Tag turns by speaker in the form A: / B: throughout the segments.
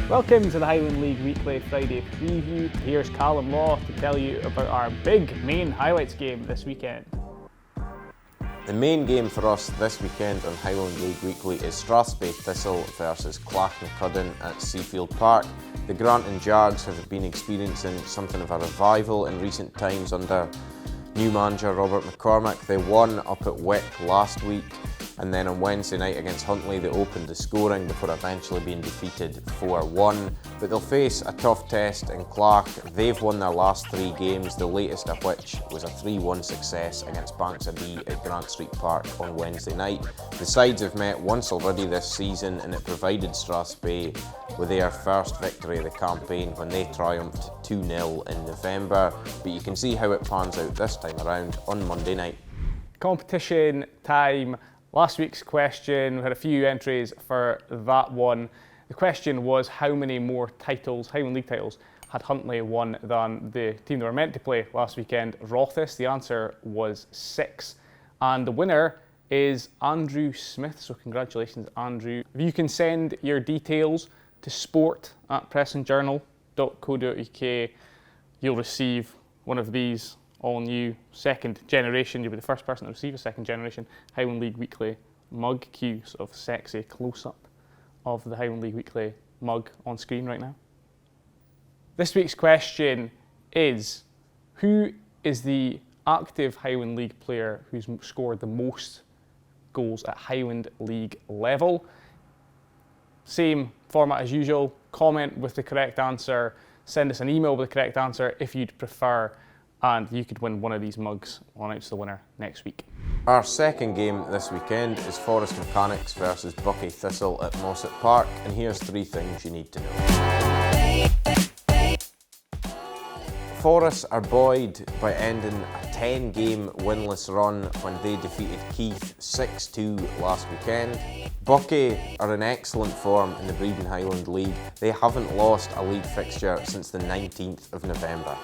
A: Welcome to the Highland League Weekly Friday preview. Here's Callum Law to tell you about our big main highlights game this weekend.
B: The main game for us this weekend on Highland League Weekly is Strathspey Thistle versus Clach-na-Cudden at Seafield Park. The Granton Jags have been experiencing something of a revival in recent times under new manager Robert McCormick. They won up at Wick last week, and then on Wednesday night against Huntly they opened the scoring before eventually being defeated 4-1. But they'll face a tough test in Clach. They've won their last 3 games, the latest of which was a 3-1 success against Banks-a-Dee at Grant Street Park on Wednesday night. The sides have met once already this season, and it provided Strathspey with their first victory of the campaign when they triumphed 2-0 in November. But you can see how it pans out this time around on Monday night.
A: Competition time. Last week's question, we had a few entries for that one. The question was how many more titles, Highland League titles, had Huntly won than the team they were meant to play last weekend, Rothes? The answer was 6. And the winner is Andrew Smith, so congratulations Andrew. If you can send your details to sport@pressandjournal.co.uk, you'll receive one of these all new second generation. You'll be the first person to receive a second generation Highland League Weekly mug. Cue sort of sexy close-up of the Highland League Weekly mug on screen right now. This week's question is, who is the active Highland League player who's scored the most goals at Highland League level? Same format as usual, comment with the correct answer, send us an email with the correct answer if you'd prefer, and you could win one of these mugs. We'll announce the winner next week.
B: Our second game this weekend is Forest Mechanics versus Buckie Thistle at Mossett Park, and here's 3 things you need to know. Forest are buoyed by ending a 10-game winless run when they defeated Keith 6-2 last weekend. Buckie are in excellent form in the Breedon Highland League. They haven't lost a league fixture since the 19th of November.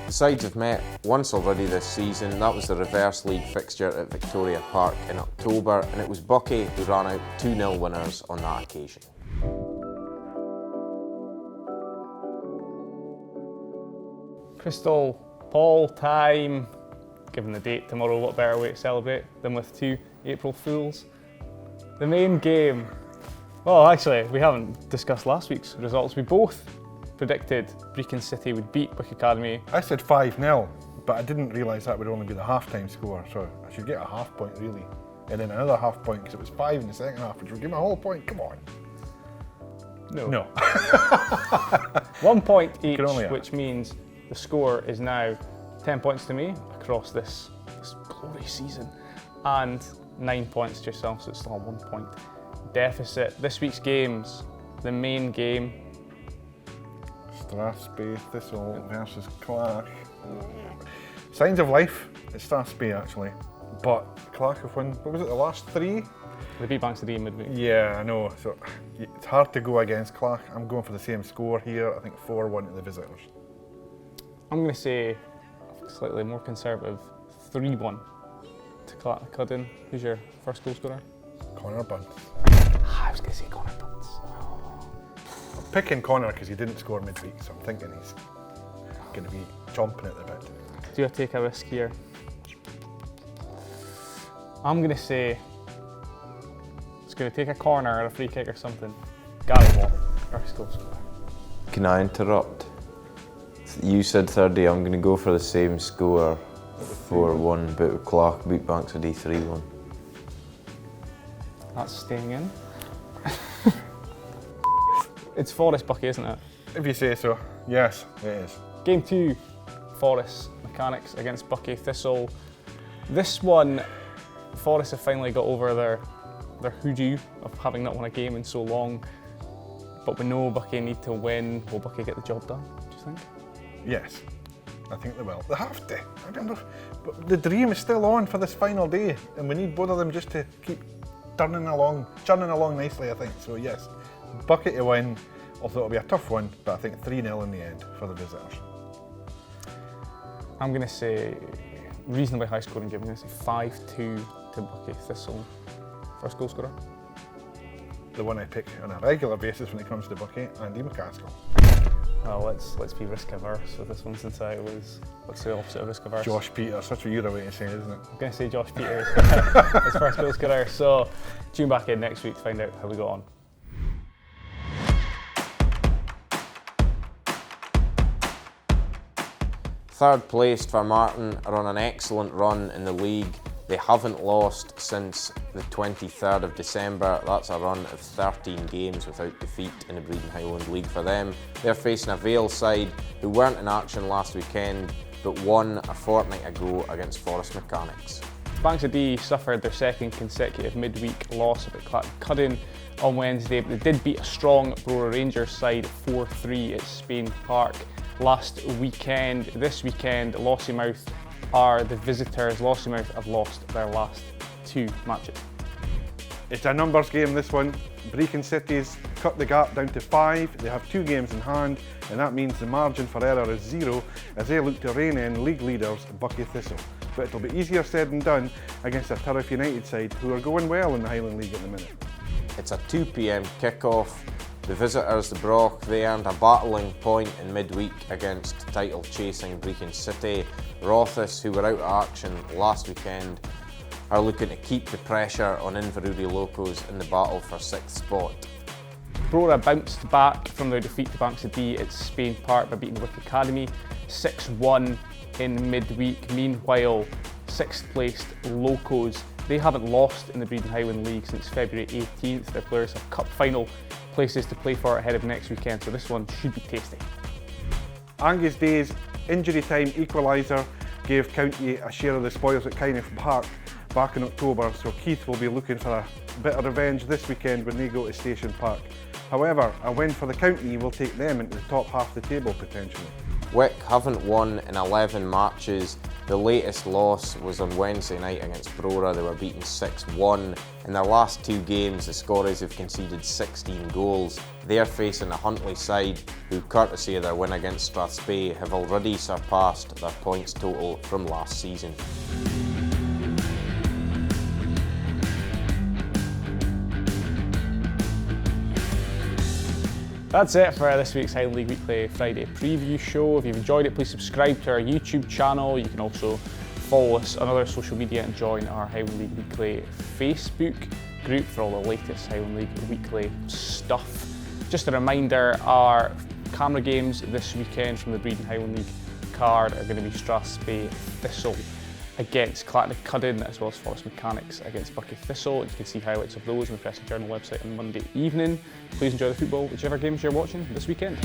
B: The sides have met once already this season. That was the reverse league fixture at Victoria Park in October, and it was Buckie who ran out 2-0 winners on that occasion.
A: Crystal Ball time. Given the date tomorrow, what better way to celebrate than with 2 April Fools? The main game. Well, actually, we haven't discussed last week's results. We both predicted Brechin City would beat Wick Academy.
C: I said 5-0, but I didn't realise that would only be the half-time score, so I should get a half point really. And then another half point because it was 5 in the second half, which would give me a whole point. Come on. No.
A: 1 point each, which means the score is now 10 points to me across this glorious season, and 9 points to yourself, so it's still a 1 point deficit. This week's games, the main game.
C: Strathspey Thistle versus Clach. Signs of life at Strathspey actually, but Clach have won, what was it, the last 3?
A: They beat Banks-a-Dee midweek.
C: Yeah, I know, so it's hard to go against Clach. I'm going for the same score here, I think 4-1 to the visitors.
A: I'm going to say, slightly more conservative, 3-1 to Clach-na-Cudden. Who's your first goal scorer?
C: Connor Bunce.
A: I was going to say Connor Bunce.
C: I'm picking Connor because he didn't score midweek, so I'm thinking he's going to be chomping at the bit.
A: Do I take a risk here? I'm going to say it's going to take a corner or a free kick or something. Gary Watt, first goal scorer.
B: Can I interrupt? You said 30, I'm going to go for the same score, 4-1, but Clach beat Banks-a-Dee 3-1.
A: That's staying in. It's Forest Buckie, isn't it?
C: If you say so, yes, it is.
A: Game 2, Forest Mechanics against Buckie Thistle. This one, Forest have finally got over their hoodoo of having not won a game in so long, but we know Buckie need to win. Will Buckie get the job done, do you think?
C: Yes, I think they will. They have to. I don't know, but the dream is still on for this final day, and we need both of them just to keep churning along nicely, I think. So yes, Buckie to win, although it'll be a tough one, but I think 3-0 in the end for the visitors.
A: I'm going to say reasonably high scoring game. I'm going to say 5-2 to Buckie Thistle. First goal scorer?
C: the one I pick on a regular basis when it comes to Bucky, Andy McCaskill.
A: Well, let's be risk averse with this one, since I was, what's the opposite of risk averse?
C: Josh Peters, that's what you're away to say, isn't it?
A: I'm going to say Josh Peters, his first goal scorer. So tune back in next week to find out how we got on.
B: Third placed for Martin are on an excellent run in the league. They haven't lost since the 23rd of December. That's a run of 13 games without defeat in the Breedon Highland League for them. They're facing a Vale side who weren't in action last weekend, but won a fortnight ago against Forest Mechanics.
A: Banks of D suffered their second consecutive midweek loss at Cudden on Wednesday, but they did beat a strong Brora Rangers side 4-3 at Spain Park last weekend. This weekend, Lossiemouth are the visitors. Lossiemouth have lost their last 2 matches.
C: It's a numbers game, this one. Brecon City's cut the gap down to 5. They have 2 games in hand, and that means the margin for error is 0 as they look to rein in league leaders Bucky Thistle. But it'll be easier said than done against a Turriff United side who are going well in the Highland League at the minute.
B: It's a 2 p.m. kick-off. The visitors, the Broch, they earned a battling point in midweek against title-chasing Brecon City. Rothes, who were out of action last weekend, are looking to keep the pressure on Inverurie Locos in the battle for 6th spot.
A: Brora bounced back from their defeat to Banks of D at Spain Park by beating Wick Academy 6-1 in midweek. Meanwhile, 6th placed Locos, they haven't lost in the Breedon Highland League since February 18th. Their players have cup final places to play for ahead of next weekend, so this one should be tasty.
C: Angus Day's injury time equaliser gave County a share of the spoils at Kyneffe Park back in October, so Keith will be looking for a bit of revenge this weekend when they go to Station Park. However, a win for the County will take them into the top half of the table potentially.
B: Wick haven't won in 11 matches. The latest loss was on Wednesday night against Brora. They were beaten 6-1. In their last 2 games, the Scorries have conceded 16 goals. They're facing a Huntly side who, courtesy of their win against Strathspey, have already surpassed their points total from last season.
A: That's it for this week's Highland League Weekly Friday preview show. If you've enjoyed it, please subscribe to our YouTube channel. You can also follow us on other social media and join our Highland League Weekly Facebook group for all the latest Highland League Weekly stuff. Just a reminder, our camera games this weekend from the Breedon Highland League card are going to be Strathspey Thistle against Cudden, as well as Forest Mechanics against Bucky Thistle. You can see highlights of those on the Press and Journal website on Monday evening. Please enjoy the football, whichever games you're watching this weekend.